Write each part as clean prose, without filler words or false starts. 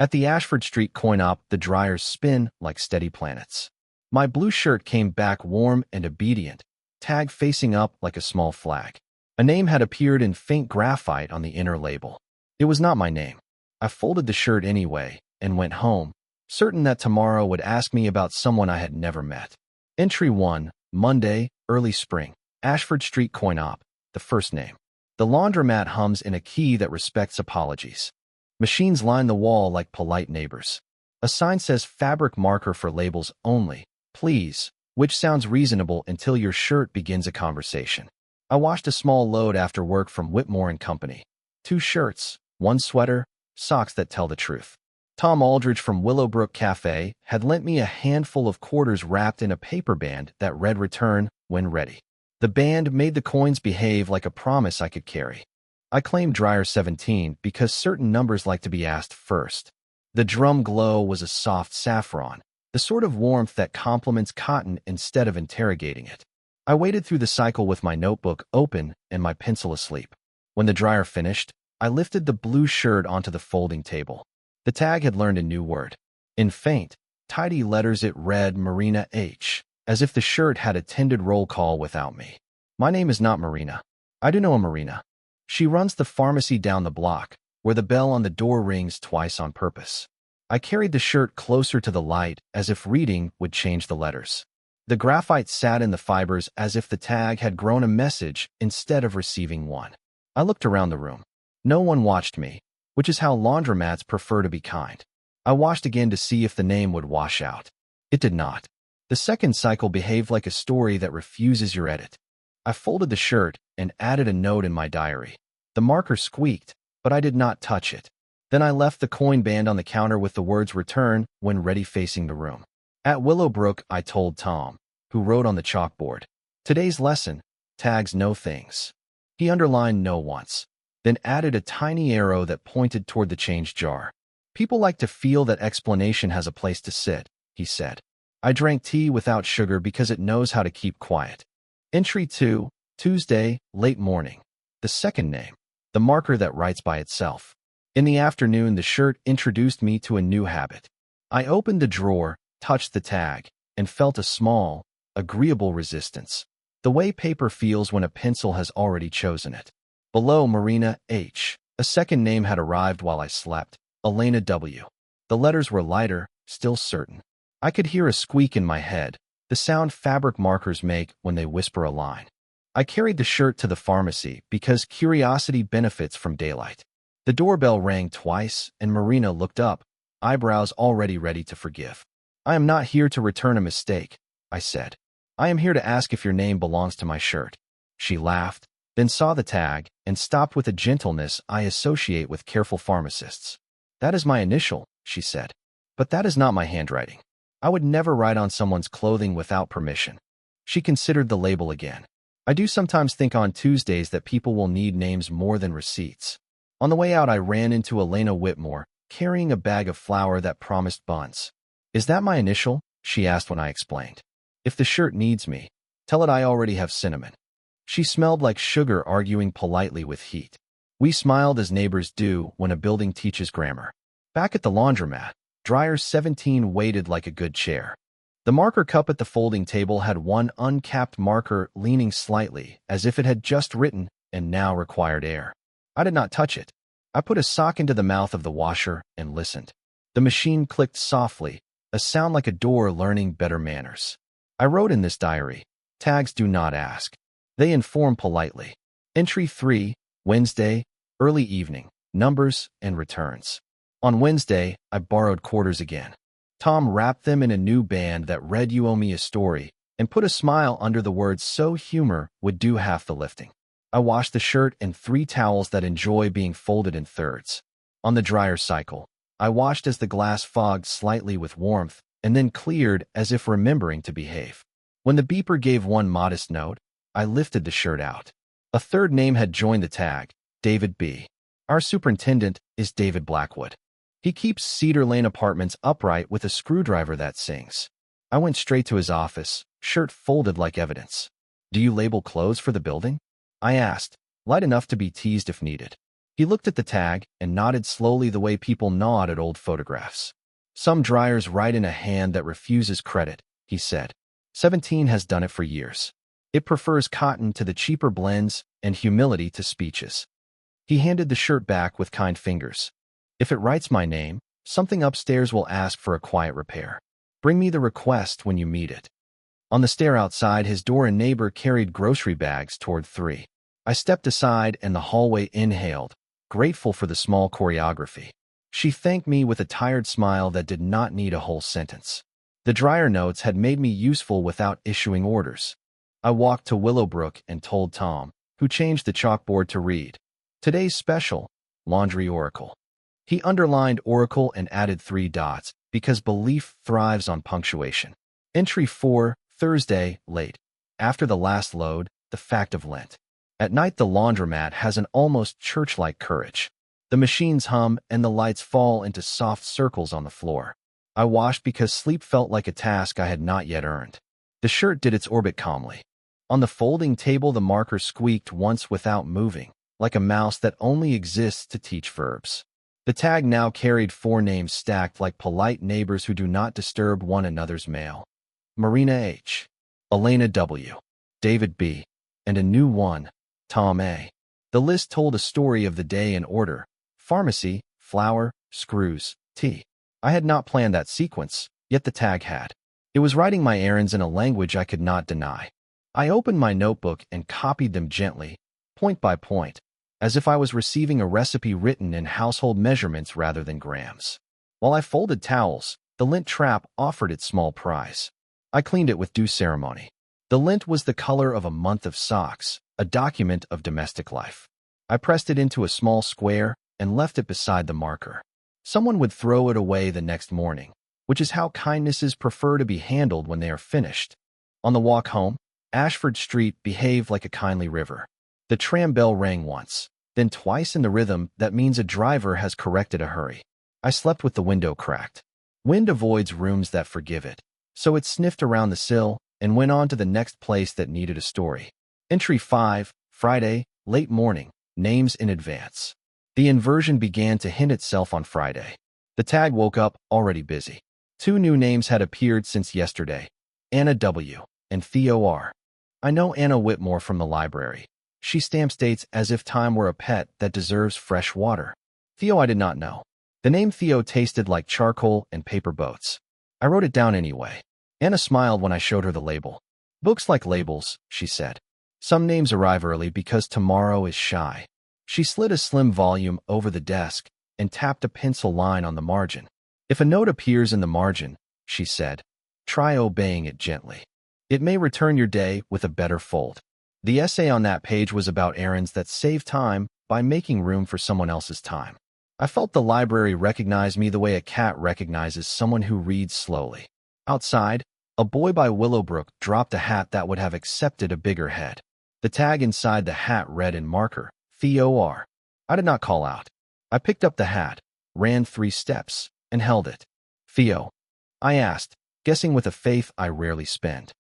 At the Ashford Street coin-op, the dryers spin like steady planets. My blue shirt came back warm and obedient, tag facing up like a small flag. A name had appeared in faint graphite on the inner label. It was not my name. I folded the shirt anyway and went home, certain that tomorrow would ask me about someone I had never met. Entry 1, Monday, early spring. Ashford Street coin-op, the first name. The laundromat hums in a key that respects apologies. Machines line the wall like polite neighbors. A sign says fabric marker for labels only, please, which sounds reasonable until your shirt begins a conversation. I washed a small load after work from Whitmore & Company. 2 shirts, 1 sweater, socks that tell the truth. Tom Aldridge from Willowbrook Café had lent me a handful of quarters wrapped in a paper band that read return when ready. The band made the coins behave like a promise I could carry. I claimed dryer 17 because certain numbers like to be asked first. The drum glow was a soft saffron, the sort of warmth that compliments cotton instead of interrogating it. I waited through the cycle with my notebook open and my pencil asleep. When the dryer finished, I lifted the blue shirt onto the folding table. The tag had learned a new word. In faint, tidy letters it read Marina H., as if the shirt had attended roll call without me. My name is not Marina. I do know a Marina. She runs the pharmacy down the block, where the bell on the door rings twice on purpose. I carried the shirt closer to the light, as if reading would change the letters. The graphite sat in the fibers as if the tag had grown a message instead of receiving one. I looked around the room. No one watched me, which is how laundromats prefer to be kind. I washed again to see if the name would wash out. It did not. The second cycle behaved like a story that refuses your edit. I folded the shirt and added a note in my diary. The marker squeaked, but I did not touch it. Then I left the coin band on the counter with the words return when ready facing the room. At Willowbrook, I told Tom, who wrote on the chalkboard, today's lesson, tags no things. He underlined no once, then added a tiny arrow that pointed toward the change jar. People like to feel that explanation has a place to sit, he said. I drank tea without sugar because it knows how to keep quiet. Entry 2, Tuesday, late morning. The second name, the marker that writes by itself. In the afternoon, the shirt introduced me to a new habit. I opened the drawer, touched the tag, and felt a small, agreeable resistance. The way paper feels when a pencil has already chosen it. Below Marina H., a second name had arrived while I slept, Elena W. The letters were lighter, still certain. I could hear a squeak in my head, the sound fabric markers make when they whisper a line. I carried the shirt to the pharmacy because curiosity benefits from daylight. The doorbell rang twice, and Marina looked up, eyebrows already ready to forgive. I am not here to return a mistake, I said. I am here to ask if your name belongs to my shirt. She laughed, then saw the tag, and stopped with a gentleness I associate with careful pharmacists. That is my initial, she said. But that is not my handwriting. I would never write on someone's clothing without permission. She considered the label again. I do sometimes think on Tuesdays that people will need names more than receipts. On the way out, I ran into Elena Whitmore, carrying a bag of flour that promised buns. Is that my initial? She asked when I explained. If the shirt needs me, tell it I already have cinnamon. She smelled like sugar, arguing politely with heat. We smiled as neighbors do when a building teaches grammar. Back at the laundromat, dryer 17 waited like a good chair. The marker cup at the folding table had one uncapped marker leaning slightly, as if it had just written and now required air. I did not touch it. I put a sock into the mouth of the washer and listened. The machine clicked softly, a sound like a door learning better manners. I wrote in this diary, tags do not ask. They inform politely. Entry 3, Wednesday, early evening, numbers and returns. On Wednesday, I borrowed quarters again. Tom wrapped them in a new band that read you owe me a story and put a smile under the words so humor would do half the lifting. I washed the shirt in 3 towels that enjoy being folded in thirds. On the dryer cycle, I watched as the glass fogged slightly with warmth and then cleared as if remembering to behave. When the beeper gave one modest note, I lifted the shirt out. A third name had joined the tag, David B. Our superintendent is David Blackwood. He keeps Cedar Lane Apartments upright with a screwdriver that sings. I went straight to his office, shirt folded like evidence. Do you label clothes for the building? I asked, light enough to be teased if needed. He looked at the tag and nodded slowly the way people nod at old photographs. Some dryers write in a hand that refuses credit, he said. 17 has done it for years. It prefers cotton to the cheaper blends and humility to speeches. He handed the shirt back with kind fingers. If it writes my name, something upstairs will ask for a quiet repair. Bring me the request when you meet it. On the stair outside, his door and neighbor carried grocery bags toward 3. I stepped aside and the hallway inhaled, grateful for the small choreography. She thanked me with a tired smile that did not need a whole sentence. The dryer notes had made me useful without issuing orders. I walked to Willowbrook and told Tom, who changed the chalkboard to read, "Today's special, laundry oracle." He underlined oracle and added 3 dots, because belief thrives on punctuation. Entry 4, Thursday, late. After the last load, the fact of Lent. At night the laundromat has an almost church-like courage. The machines hum and the lights fall into soft circles on the floor. I washed because sleep felt like a task I had not yet earned. The shirt did its orbit calmly. On the folding table the marker squeaked once without moving, like a mouse that only exists to teach verbs. The tag now carried 4 names stacked like polite neighbors who do not disturb one another's mail. Marina H., Elena W., David B., and a new one, Tom A. The list told a story of the day in order: pharmacy, flour, screws, tea. I had not planned that sequence, yet the tag had. It was writing my errands in a language I could not deny. I opened my notebook and copied them gently, point by point, as if I was receiving a recipe written in household measurements rather than grams. While I folded towels, the lint trap offered its small prize. I cleaned it with due ceremony. The lint was the color of a month of socks, a document of domestic life. I pressed it into a small square and left it beside the marker. Someone would throw it away the next morning, which is how kindnesses prefer to be handled when they are finished. On the walk home, Ashford Street behaved like a kindly river. The tram bell rang once, then twice in the rhythm that means a driver has corrected a hurry. I slept with the window cracked. Wind avoids rooms that forgive it, so it sniffed around the sill and went on to the next place that needed a story. Entry 5, Friday, late morning, names in advance. The inversion began to hint itself on Friday. The tag woke up, already busy. 2 new names had appeared since yesterday, Anna W. and Theo R. I know Anna Whitmore from the library. She stamps dates as if time were a pet that deserves fresh water. Theo I did not know. The name Theo tasted like charcoal and paper boats. I wrote it down anyway. Anna smiled when I showed her the label. Books like labels, she said. Some names arrive early because tomorrow is shy. She slid a slim volume over the desk and tapped a pencil line on the margin. If a note appears in the margin, she said, try obeying it gently. It may return your day with a better fold. The essay on that page was about errands that save time by making room for someone else's time. I felt the library recognize me the way a cat recognizes someone who reads slowly. Outside, a boy by Willowbrook dropped a hat that would have accepted a bigger head. The tag inside the hat read in marker, Theo R. I did not call out. I picked up the hat, ran 3 steps, and held it. Theo? I asked, guessing with a faith I rarely spend.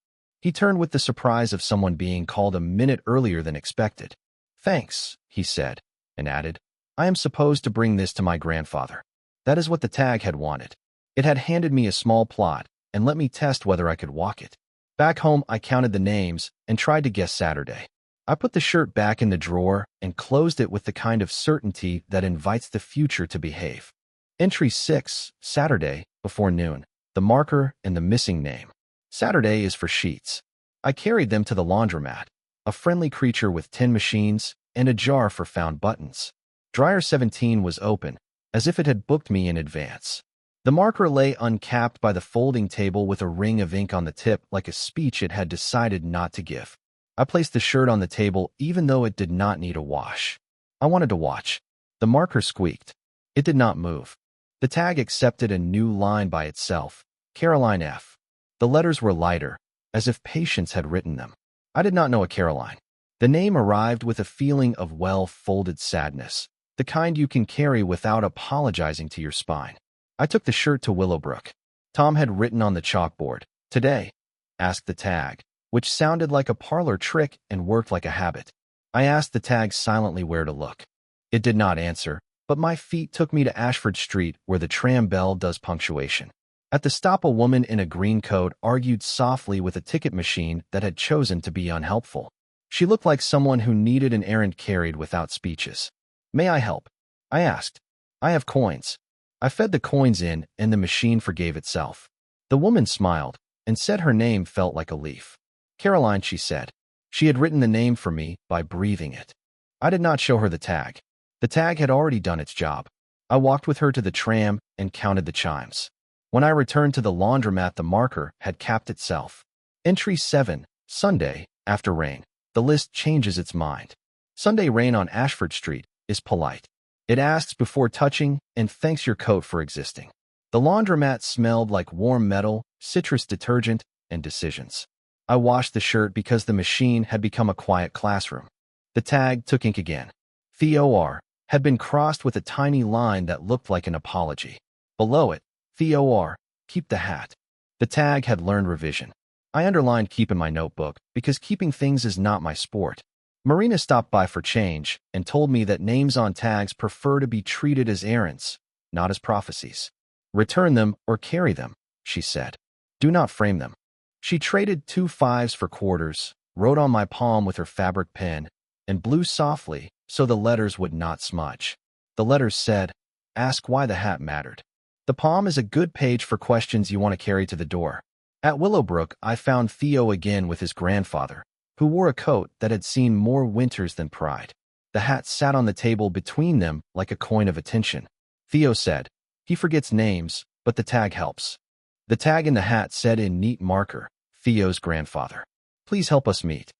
He turned with the surprise of someone being called a minute earlier than expected. Thanks, he said, and added, I am supposed to bring this to my grandfather. That is what the tag had wanted. It had handed me a small plot and let me test whether I could walk it. Back home, I counted the names and tried to guess Saturday. I put the shirt back in the drawer and closed it with the kind of certainty that invites the future to behave. Entry 6, Saturday, before noon, the marker and the missing name. Saturday is for sheets. I carried them to the laundromat, a friendly creature with 10 machines and a jar for found buttons. Dryer 17 was open, as if it had booked me in advance. The marker lay uncapped by the folding table with a ring of ink on the tip like a speech it had decided not to give. I placed the shirt on the table even though it did not need a wash. I wanted to watch. The marker squeaked. It did not move. The tag accepted a new line by itself, Caroline F. The letters were lighter, as if Patience had written them. I did not know a Caroline. The name arrived with a feeling of well-folded sadness, the kind you can carry without apologizing to your spine. I took the shirt to Willowbrook. Tom had written on the chalkboard, "Today?" asked the tag, which sounded like a parlor trick and worked like a habit. I asked the tag silently where to look. It did not answer, but my feet took me to Ashford Street where the tram bell does punctuation. At the stop, a woman in a green coat argued softly with a ticket machine that had chosen to be unhelpful. She looked like someone who needed an errand carried without speeches. "May I help?" I asked. "I have coins." I fed the coins in, and the machine forgave itself. The woman smiled and said her name felt like a leaf. "Caroline," she said. She had written the name for me by breathing it. I did not show her the tag. The tag had already done its job. I walked with her to the tram and counted the chimes. When I returned to the laundromat, the marker had capped itself. Entry 7, Sunday, after rain. The list changes its mind. Sunday rain on Ashford Street is polite. It asks before touching and thanks your coat for existing. The laundromat smelled like warm metal, citrus detergent, and decisions. I washed the shirt because the machine had become a quiet classroom. The tag took ink again. "Thor" had been crossed with a tiny line that looked like an apology. Below it, "Thor, keep the hat." The tag had learned revision. I underlined "keep" in my notebook because keeping things is not my sport. Marina stopped by for change and told me that names on tags prefer to be treated as errands, not as prophecies. "Return them or carry them," she said. "Do not frame them." She traded 2 5s for quarters, wrote on my palm with her fabric pen, and blew softly so the letters would not smudge. The letters said, "Ask why the hat mattered." The palm is a good page for questions you want to carry to the door. At Willowbrook, I found Theo again with his grandfather, who wore a coat that had seen more winters than pride. The hat sat on the table between them like a coin of attention. Theo said, "He forgets names, but the tag helps." The tag in the hat said in neat marker, "Theo's grandfather. Please help us meet."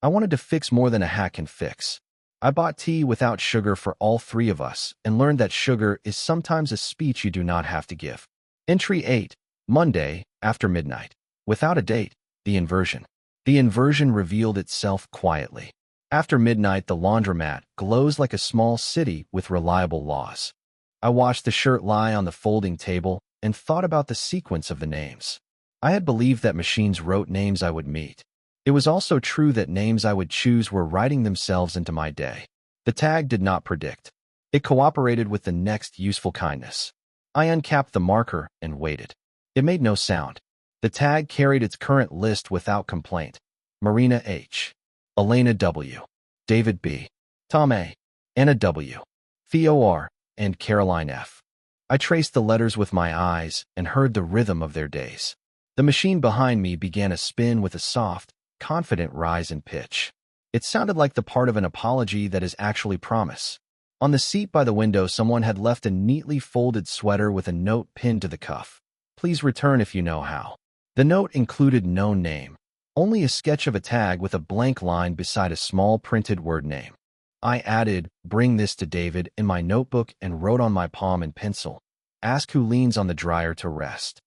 I wanted to fix more than a hat can fix. I bought tea without sugar for all 3 of us and learned that sugar is sometimes a speech you do not have to give. Entry 8, Monday, after midnight. Without a date, the inversion. The inversion revealed itself quietly. After midnight, the laundromat glows like a small city with reliable laws. I watched the shirt lie on the folding table and thought about the sequence of the names. I had believed that machines wrote names I would meet. It was also true that names I would choose were writing themselves into my day. The tag did not predict. It cooperated with the next useful kindness. I uncapped the marker and waited. It made no sound. The tag carried its current list without complaint. Marina H. Elena W. David B. Tom A. Anna W. Theo R. and Caroline F. I traced the letters with my eyes and heard the rhythm of their days. The machine behind me began a spin with a soft, confident rise in pitch. It sounded like the part of an apology that is actually promise. On the seat by the window, someone had left a neatly folded sweater with a note pinned to the cuff. "Please return if you know how." The note included no name, only a sketch of a tag with a blank line beside a small printed word name. I added, "Bring this to David," in my notebook and wrote on my palm in pencil, "Ask who leans on the dryer to rest."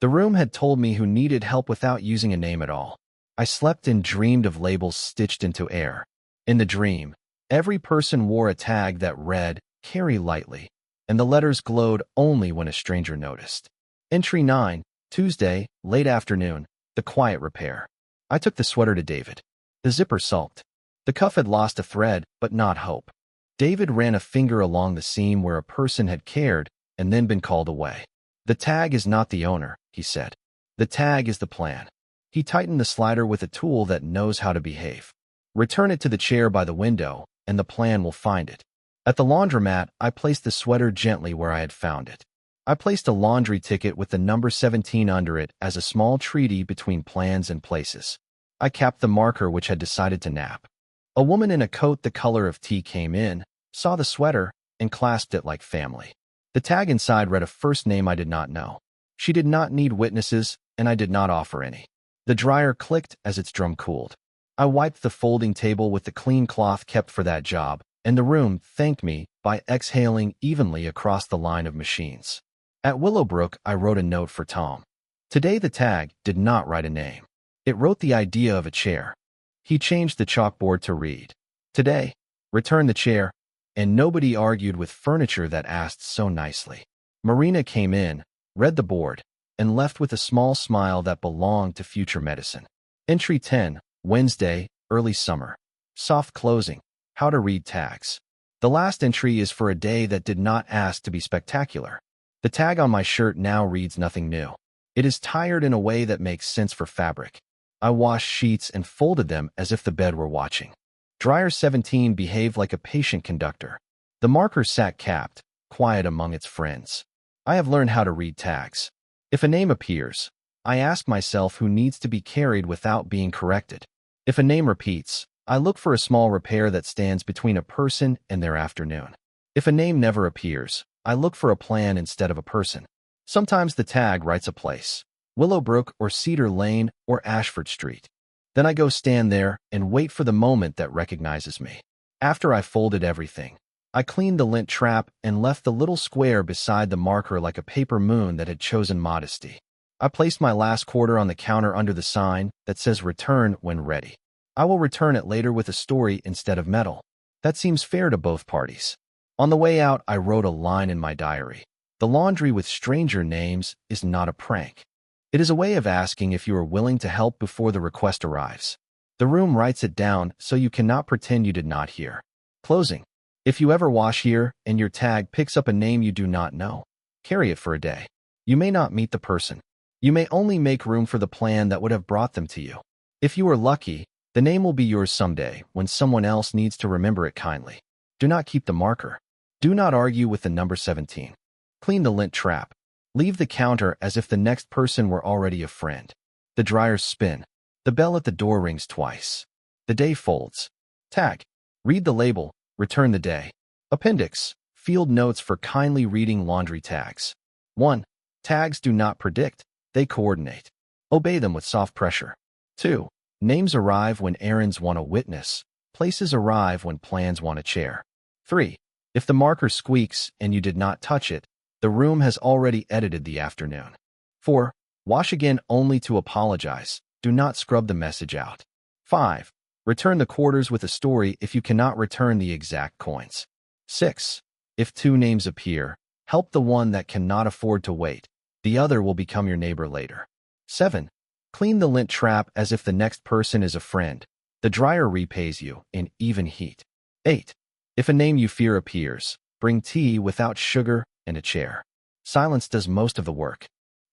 The room had told me who needed help without using a name at all. I slept and dreamed of labels stitched into air. In the dream, every person wore a tag that read, "Carry lightly," and the letters glowed only when a stranger noticed. Entry 9, Tuesday, late afternoon, the quiet repair. I took the sweater to David. The zipper sulked. The cuff had lost a thread, but not hope. David ran a finger along the seam where a person had cared and then been called away. "The tag is not the owner," he said. "The tag is the plan." He tightened the slider with a tool that knows how to behave. "Return it to the chair by the window, and the plan will find it." At the laundromat, I placed the sweater gently where I had found it. I placed a laundry ticket with the number 17 under it as a small treaty between plans and places. I capped the marker which had decided to nap. A woman in a coat the color of tea came in, saw the sweater, and clasped it like family. The tag inside read a first name I did not know. She did not need witnesses, and I did not offer any. The dryer clicked as its drum cooled. I wiped the folding table with the clean cloth kept for that job, and the room thanked me by exhaling evenly across the line of machines. At Willowbrook, I wrote a note for Tom. Today the tag did not write a name. It wrote the idea of a chair. He changed the chalkboard to read, "Today, return the chair," and nobody argued with furniture that asked so nicely. Marina came in, read the board, and left with a small smile that belonged to future medicine. Entry 10, Wednesday, early summer. Soft closing. How to read tags. The last entry is for a day that did not ask to be spectacular. The tag on my shirt now reads nothing new. It is tired in a way that makes sense for fabric. I washed sheets and folded them as if the bed were watching. Dryer 17 behaved like a patient conductor. The marker sat capped, quiet among its friends. I have learned how to read tags. If a name appears, I ask myself who needs to be carried without being corrected. If a name repeats, I look for a small repair that stands between a person and their afternoon. If a name never appears, I look for a plan instead of a person. Sometimes the tag writes a place, Willowbrook or Cedar Lane or Ashford Street. Then I go stand there and wait for the moment that recognizes me. After I folded everything, I cleaned the lint trap and left the little square beside the marker like a paper moon that had chosen modesty. I placed my last quarter on the counter under the sign that says return when ready. I will return it later with a story instead of metal. That seems fair to both parties. On the way out, I wrote a line in my diary. The laundry with stranger names is not a prank. It is a way of asking if you are willing to help before the request arrives. The room writes it down so you cannot pretend you did not hear. Closing. If you ever wash here and your tag picks up a name you do not know, carry it for a day. You may not meet the person. You may only make room for the plan that would have brought them to you. If you are lucky, the name will be yours someday when someone else needs to remember it kindly. Do not keep the marker. Do not argue with the number 17. Clean the lint trap. Leave the counter as if the next person were already a friend. The dryers spin. The bell at the door rings twice. The day folds. Tag. Read the label. Return the day. Appendix. Field notes for kindly reading laundry tags. 1. Tags do not predict. They coordinate. Obey them with soft pressure. 2. Names arrive when errands want a witness. Places arrive when plans want a chair. 3. If the marker squeaks and you did not touch it, the room has already edited the afternoon. 4. Wash again only to apologize. Do not scrub the message out. 5. Return the quarters with a story if you cannot return the exact coins. 6. If 2 names appear, help the one that cannot afford to wait. The other will become your neighbor later. 7. Clean the lint trap as if the next person is a friend. The dryer repays you in even heat. 8. If a name you fear appears, bring tea without sugar and a chair. Silence does most of the work.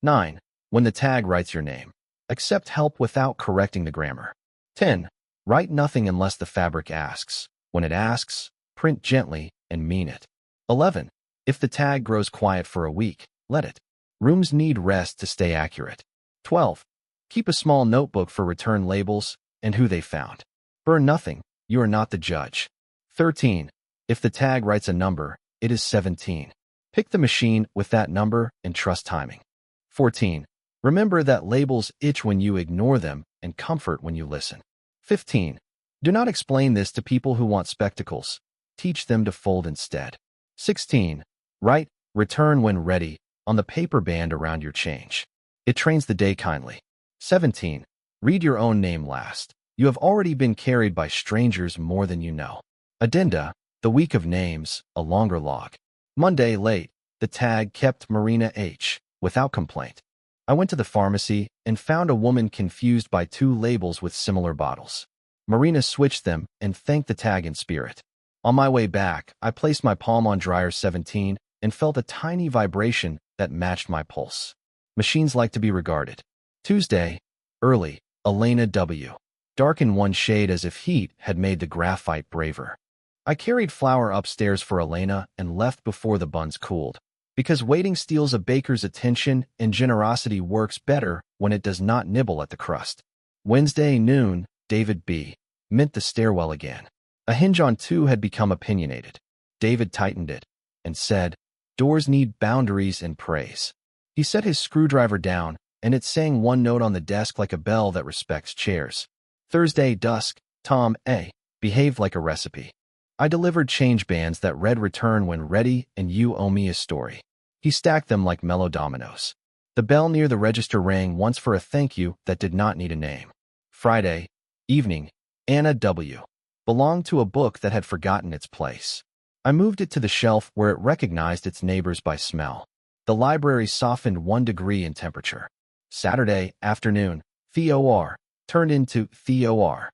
9. When the tag writes your name, accept help without correcting the grammar. 10. Write nothing unless the fabric asks. When it asks, print gently and mean it. 11. If the tag grows quiet for a week, let it. Rooms need rest to stay accurate. 12. Keep a small notebook for return labels and who they found. Burn nothing. You are not the judge. 13. If the tag writes a number, it is 17. Pick the machine with that number and trust timing. 14. Remember that labels itch when you ignore them and comfort when you listen. 15. Do not explain this to people who want spectacles. Teach them to fold instead. 16. Write, return when ready, on the paper band around your change. It trains the day kindly. 17. Read your own name last. You have already been carried by strangers more than you know. Addenda, the week of names, a longer log. Monday late, the tag kept Marina H. without complaint. I went to the pharmacy and found a woman confused by 2 labels with similar bottles. Marina switched them and thanked the tag in spirit. On my way back, I placed my palm on dryer 17 and felt a tiny vibration that matched my pulse. Machines like to be regarded. Tuesday, early, Elena W. Dark in one shade as if heat had made the graphite braver. I carried flour upstairs for Elena and left before the buns cooled. Because waiting steals a baker's attention and generosity works better when it does not nibble at the crust. Wednesday noon, David B. mint the stairwell again. A hinge on 2 had become opinionated. David tightened it and said, doors need boundaries and praise. He set his screwdriver down, and it sang one note on the desk like a bell that respects chairs. Thursday dusk, Tom A. behaved like a recipe. I delivered change bands that read return when ready and you owe me a story. He stacked them like mellow dominoes. The bell near the register rang once for a thank you that did not need a name. Friday evening, Anna W. belonged to a book that had forgotten its place. I moved it to the shelf where it recognized its neighbors by smell. The library softened 1 degree in temperature. Saturday afternoon, THOR turned into THOR.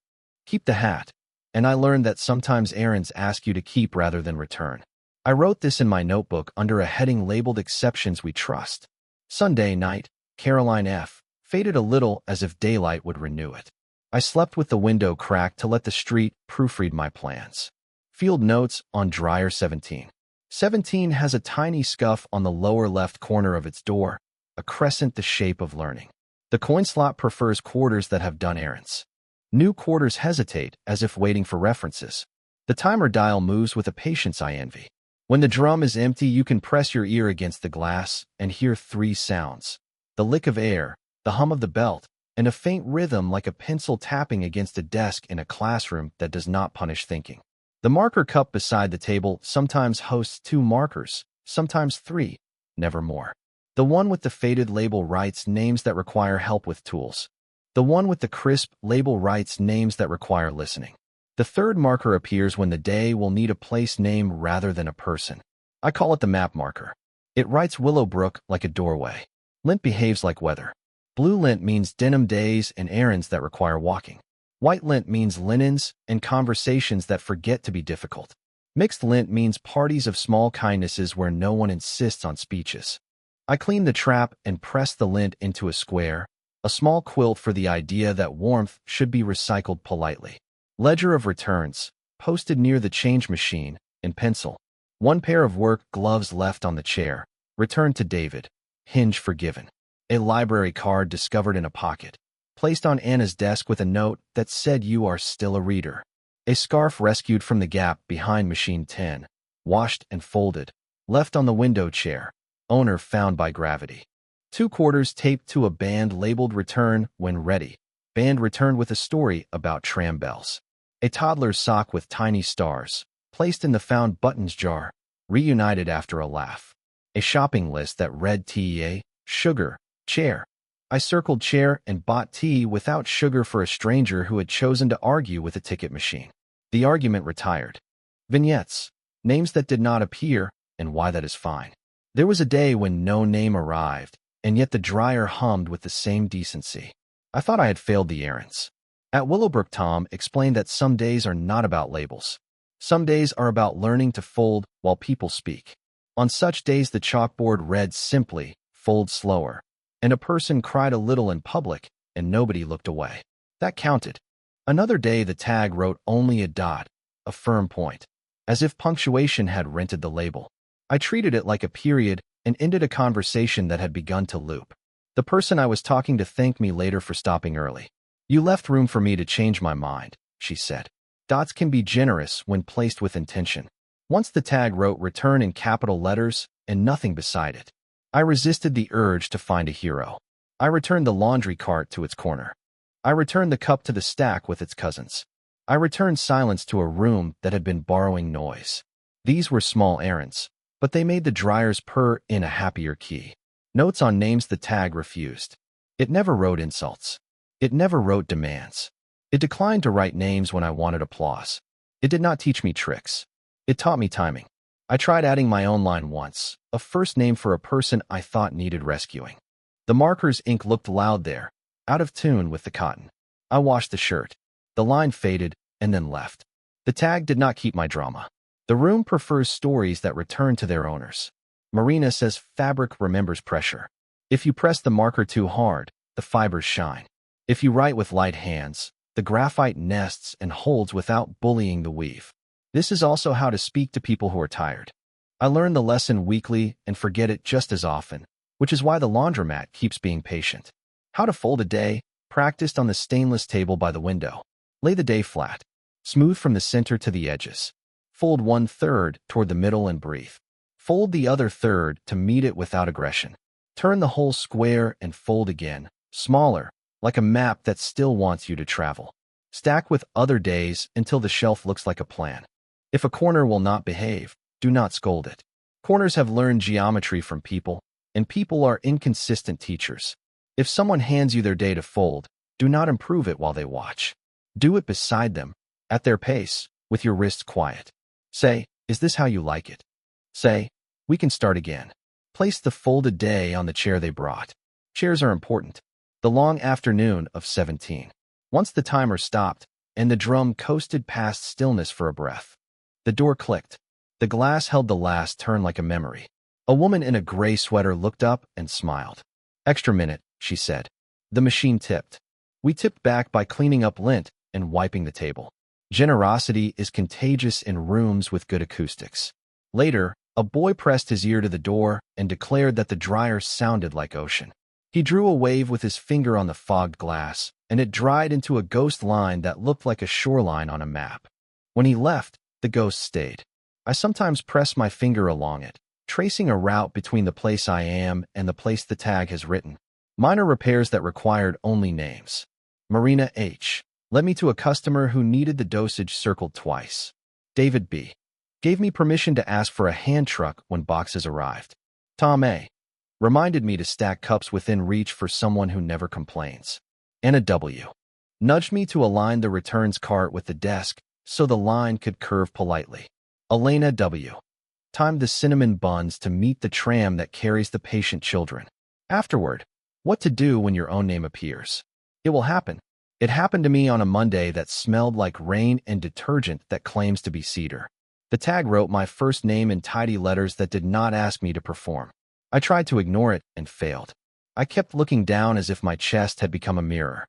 Keep the hat. and I learned that sometimes errands ask you to keep rather than return. I wrote this in my notebook under a heading labeled Exceptions We Trust. Sunday night, Caroline F. Faded a little as if daylight would renew it. I slept with the window cracked to let the street proofread my plans. Field notes on dryer 17. 17 has a tiny scuff on the lower left corner of its door, a crescent the shape of learning. The coin slot prefers quarters that have done errands. New quarters hesitate, as if waiting for references. The timer dial moves with a patience I envy. When the drum is empty, you can press your ear against the glass and hear 3 sounds: the lick of air, the hum of the belt, and a faint rhythm like a pencil tapping against a desk in a classroom that does not punish thinking. The marker cup beside the table sometimes hosts 2 markers, sometimes 3, never more. The one with the faded label writes names that require help with tools. The one with the crisp label writes names that require listening. The third marker appears when the day will need a place name rather than a person. I call it the map marker. It writes Willowbrook like a doorway. Lint behaves like weather. Blue lint means denim days and errands that require walking. White lint means linens and conversations that forget to be difficult. Mixed lint means parties of small kindnesses where no one insists on speeches. I clean the trap and press the lint into a square, a small quilt for the idea that warmth should be recycled politely. Ledger of returns, posted near the change machine, in pencil. 1 pair of work gloves left on the chair. Returned to David. Hinge forgiven. A library card discovered in a pocket. Placed on Anna's desk with a note that said you are still a reader. A scarf rescued from the gap behind machine 10. Washed and folded. Left on the window chair. Owner found by gravity. 2 quarters taped to a band labeled return when ready. Band returned with a story about tram bells. A toddler's sock with tiny stars, placed in the found buttons jar, reunited after a laugh. A shopping list that read tea, sugar, chair. I circled chair and bought tea without sugar for a stranger who had chosen to argue with a ticket machine. The argument retired. Vignettes. Names that did not appear, and why that is fine. There was a day when no name arrived, and yet the dryer hummed with the same decency. I thought I had failed the errands. At Willowbrook, Tom explained that some days are not about labels. Some days are about learning to fold while people speak. On such days, the chalkboard read simply, fold slower, and a person cried a little in public, and nobody looked away. That counted. Another day, the tag wrote only a dot, a firm point, as if punctuation had rented the label. I treated it like a period and ended a conversation that had begun to loop. The person I was talking to thanked me later for stopping early. You left room for me to change my mind, she said. Dots can be generous when placed with intention. Once the tag wrote return in capital letters and nothing beside it. I resisted the urge to find a hero. I returned the laundry cart to its corner. I returned the cup to the stack with its cousins. I returned silence to a room that had been borrowing noise. These were small errands, but they made the dryers purr in a happier key. Notes on names the tag refused. It never wrote insults. It never wrote demands. It declined to write names when I wanted applause. It did not teach me tricks. It taught me timing. I tried adding my own line once, a first name for a person I thought needed rescuing. The marker's ink looked loud there, out of tune with the cotton. I washed the shirt. The line faded and then left. The tag did not keep my drama. The room prefers stories that return to their owners. Marina says fabric remembers pressure. If you press the marker too hard, the fibers shine. If you write with light hands, the graphite nests and holds without bullying the weave. This is also how to speak to people who are tired. I learn the lesson weekly and forget it just as often, which is why the laundromat keeps being patient. How to fold a day, practiced on the stainless table by the window. Lay the day flat, smooth from the center to the edges. Fold 1/3 toward the middle and breathe. Fold the other third to meet it without aggression. Turn the whole square and fold again, smaller, like a map that still wants you to travel. Stack with other days until the shelf looks like a plan. If a corner will not behave, do not scold it. Corners have learned geometry from people, and people are inconsistent teachers. If someone hands you their day to fold, do not improve it while they watch. Do it beside them, at their pace, with your wrists quiet. Say, is this how you like it? Say, we can start again. Place the folded day on the chair they brought. Chairs are important. The long afternoon of 17. Once the timer stopped, and the drum coasted past stillness for a breath. The door clicked. The glass held the last turn like a memory. A woman in a gray sweater looked up and smiled. "Extra minute," she said. The machine tipped. We tipped back by cleaning up lint and wiping the table. Generosity is contagious in rooms with good acoustics. Later, a boy pressed his ear to the door and declared that the dryer sounded like ocean. He drew a wave with his finger on the fogged glass, and it dried into a ghost line that looked like a shoreline on a map. When he left, the ghost stayed. I sometimes press my finger along it, tracing a route between the place I am and the place the tag has written. Minor repairs that required only names. Marina H. led me to a customer who needed the dosage circled twice. David B. gave me permission to ask for a hand truck when boxes arrived. Tom A. reminded me to stack cups within reach for someone who never complains. Anna W. nudged me to align the returns cart with the desk so the line could curve politely. Elena W. timed the cinnamon buns to meet the tram that carries the patient children. Afterward, what to do when your own name appears. It will happen. It happened to me on a Monday that smelled like rain and detergent that claims to be Cedar. The tag wrote my first name in tidy letters that did not ask me to perform. I tried to ignore it and failed. I kept looking down as if my chest had become a mirror.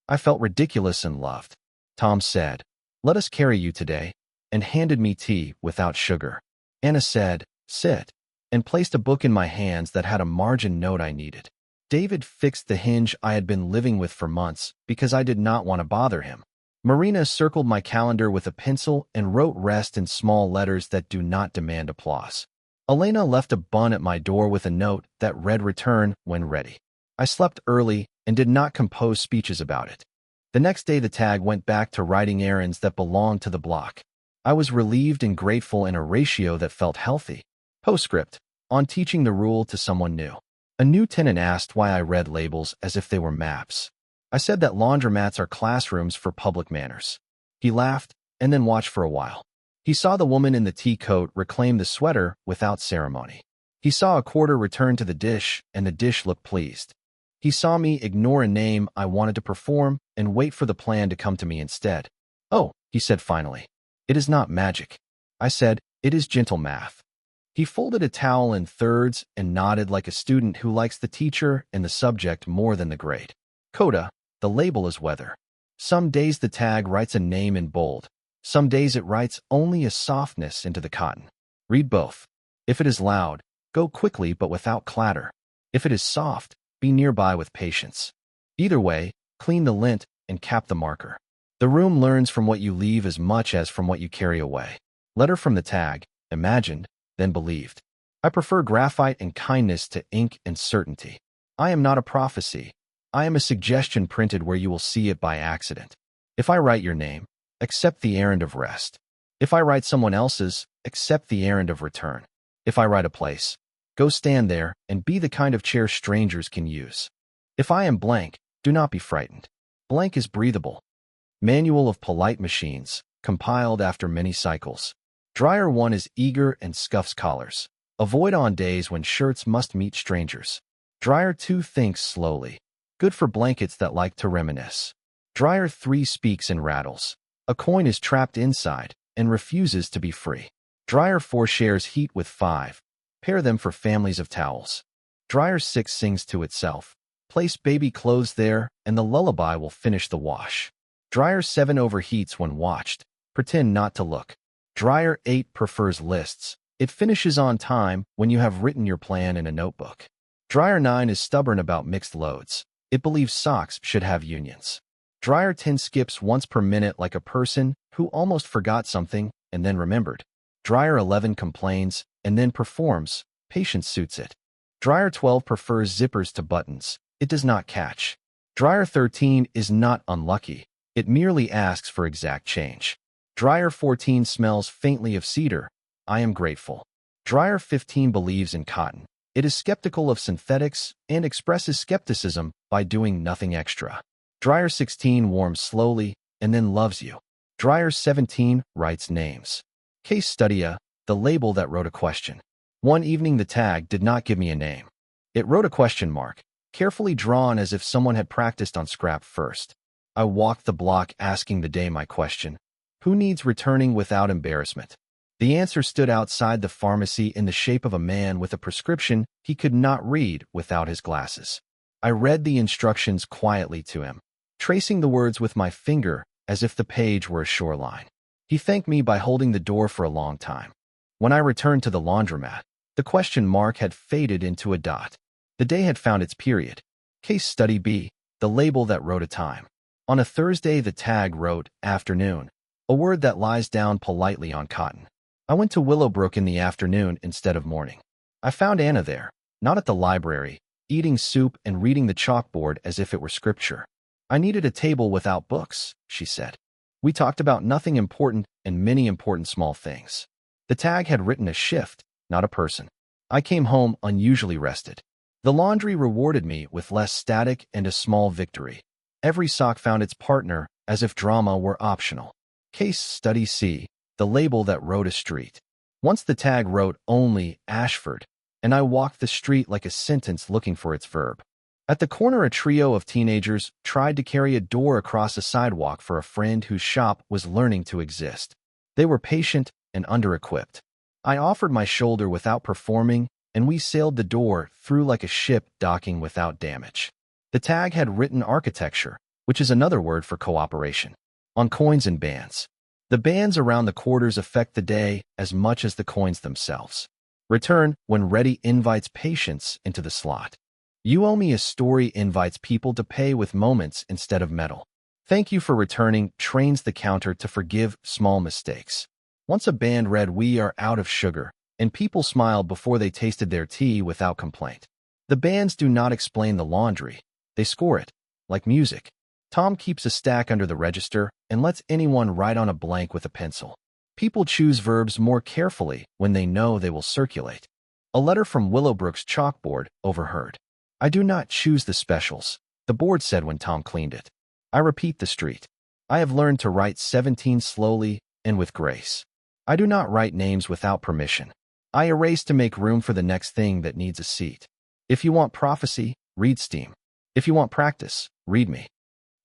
I felt ridiculous and loved. Tom said, "Let us carry you today," and handed me tea without sugar. Anna said, "Sit," and placed a book in my hands that had a margin note I needed. David fixed the hinge I had been living with for months because I did not want to bother him. Marina circled my calendar with a pencil and wrote rest in small letters that do not demand applause. Elena left a bun at my door with a note that read return when ready. I slept early and did not compose speeches about it. The next day the tag went back to writing errands that belonged to the block. I was relieved and grateful in a ratio that felt healthy. Postscript, on teaching the rule to someone new. A new tenant asked why I read labels as if they were maps. I said that laundromats are classrooms for public manners. He laughed and then watched for a while. He saw the woman in the tea coat reclaim the sweater without ceremony. He saw a quarter return to the dish, and the dish looked pleased. He saw me ignore a name I wanted to perform and wait for the plan to come to me instead. "Oh," he said finally. "It is not magic." I said, "It is gentle math." He folded a towel in thirds and nodded like a student who likes the teacher and the subject more than the grade. Coda, the label is weather. Some days the tag writes a name in bold. Some days it writes only a softness into the cotton. Read both. If it is loud, go quickly but without clatter. If it is soft, be nearby with patience. Either way, clean the lint and cap the marker. The room learns from what you leave as much as from what you carry away. Letter from the tag, imagined, then believed. I prefer graphite and kindness to ink and certainty. I am not a prophecy. I am a suggestion printed where you will see it by accident. If I write your name, accept the errand of rest. If I write someone else's, accept the errand of return. If I write a place, go stand there and be the kind of chair strangers can use. If I am blank, do not be frightened. Blank is breathable. Manual of Polite Machines, compiled after many cycles. Dryer 1 is eager and scuffs collars. Avoid on days when shirts must meet strangers. Dryer 2 thinks slowly. Good for blankets that like to reminisce. Dryer 3 speaks and rattles. A coin is trapped inside and refuses to be free. Dryer 4 shares heat with 5. Pair them for families of towels. Dryer 6 sings to itself. Place baby clothes there and the lullaby will finish the wash. Dryer 7 overheats when watched. Pretend not to look. Dryer 8 prefers lists. It finishes on time when you have written your plan in a notebook. Dryer 9 is stubborn about mixed loads. It believes socks should have unions. Dryer 10 skips once per minute like a person who almost forgot something and then remembered. Dryer 11 complains and then performs. Patience suits it. Dryer 12 prefers zippers to buttons. It does not catch. Dryer 13 is not unlucky. It merely asks for exact change. Dryer 14 smells faintly of cedar. I am grateful. Dryer 15 believes in cotton. It is skeptical of synthetics and expresses skepticism by doing nothing extra. Dryer 16 warms slowly and then loves you. Dryer 17 writes names. Case study: the label that wrote a question. One evening the tag did not give me a name. It wrote a question mark, carefully drawn as if someone had practiced on scrap first. I walked the block asking the day my question. Who needs returning without embarrassment? The answer stood outside the pharmacy in the shape of a man with a prescription he could not read without his glasses. I read the instructions quietly to him, tracing the words with my finger as if the page were a shoreline. He thanked me by holding the door for a long time. When I returned to the laundromat, the question mark had faded into a dot. The day had found its period. Case Study B, the label that wrote a time. On a Thursday, the tag wrote afternoon, a word that lies down politely on cotton. I went to Willowbrook in the afternoon instead of morning. I found Anna there, not at the library, eating soup and reading the chalkboard as if it were scripture. I needed a table without books, she said. We talked about nothing important and many important small things. The tag had written a shift, not a person. I came home unusually rested. The laundry rewarded me with less static and a small victory. Every sock found its partner, as if drama were optional. Case Study C, the label that wrote a street. Once the tag wrote only Ashford, and I walked the street like a sentence looking for its verb. At the corner, a trio of teenagers tried to carry a door across a sidewalk for a friend whose shop was learning to exist. They were patient and under-equipped. I offered my shoulder without performing, and we sailed the door through like a ship docking without damage. The tag had written architecture, which is another word for cooperation, on coins and bands. The bands around the quarters affect the day as much as the coins themselves. Return when ready invites patience into the slot. You owe me a story invites people to pay with moments instead of metal. Thank you for returning trains the counter to forgive small mistakes. Once a band read We Are Out of Sugar, and people smiled before they tasted their tea without complaint. The bands do not explain the laundry. They score it, like music. Tom keeps a stack under the register and lets anyone write on a blank with a pencil. People choose verbs more carefully when they know they will circulate. A letter from Willowbrook's chalkboard overheard. I do not choose the specials, the board said when Tom cleaned it. I repeat the street. I have learned to write 17 slowly and with grace. I do not write names without permission. I erase to make room for the next thing that needs a seat. If you want prophecy, read Steam. If you want practice, read me.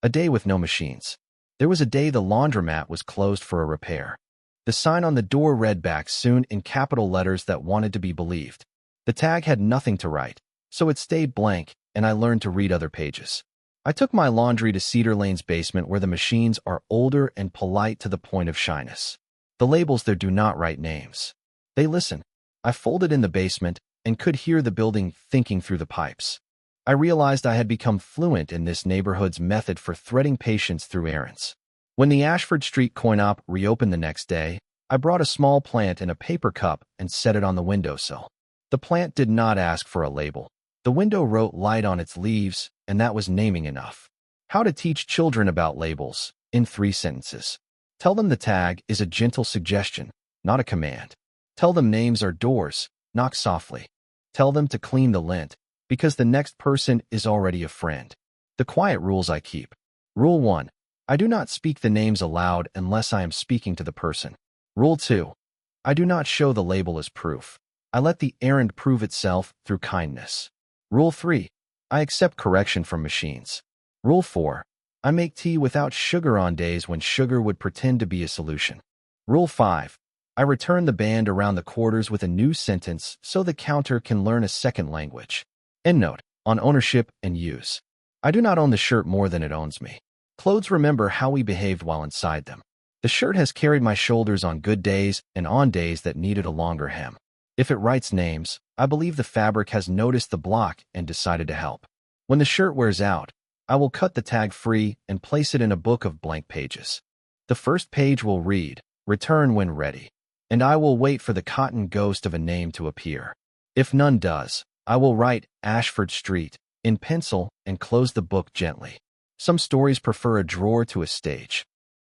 A day with no machines. There was a day the laundromat was closed for a repair. The sign on the door read back soon in capital letters that wanted to be believed. The tag had nothing to write, so it stayed blank, and I learned to read other pages. I took my laundry to Cedar Lane's basement where the machines are older and polite to the point of shyness. The labels there do not write names. They listen. I folded in the basement and could hear the building thinking through the pipes. I realized I had become fluent in this neighborhood's method for threading patience through errands. When the Ashford Street coin-op reopened the next day, I brought a small plant in a paper cup and set it on the windowsill. The plant did not ask for a label. The window wrote light on its leaves, and that was naming enough. How to teach children about labels, in 3 sentences. Tell them the tag is a gentle suggestion, not a command. Tell them names are doors, knock softly. Tell them to clean the lint, because the next person is already a friend. The quiet rules I keep. Rule 1. I do not speak the names aloud unless I am speaking to the person. Rule 2. I do not show the label as proof. I let the errand prove itself through kindness. Rule 3. I accept correction from machines. Rule 4. I make tea without sugar on days when sugar would pretend to be a solution. Rule 5. I return the band around the quarters with a new sentence so the counter can learn a second language. Endnote, on ownership and use. I do not own the shirt more than it owns me. Clothes remember how we behaved while inside them. The shirt has carried my shoulders on good days and on days that needed a longer hem. If it writes names, I believe the fabric has noticed the block and decided to help. When the shirt wears out, I will cut the tag free and place it in a book of blank pages. The first page will read, "Return when ready," and I will wait for the cotton ghost of a name to appear. If none does, I will write Ashford Street in pencil and close the book gently. Some stories prefer a drawer to a stage.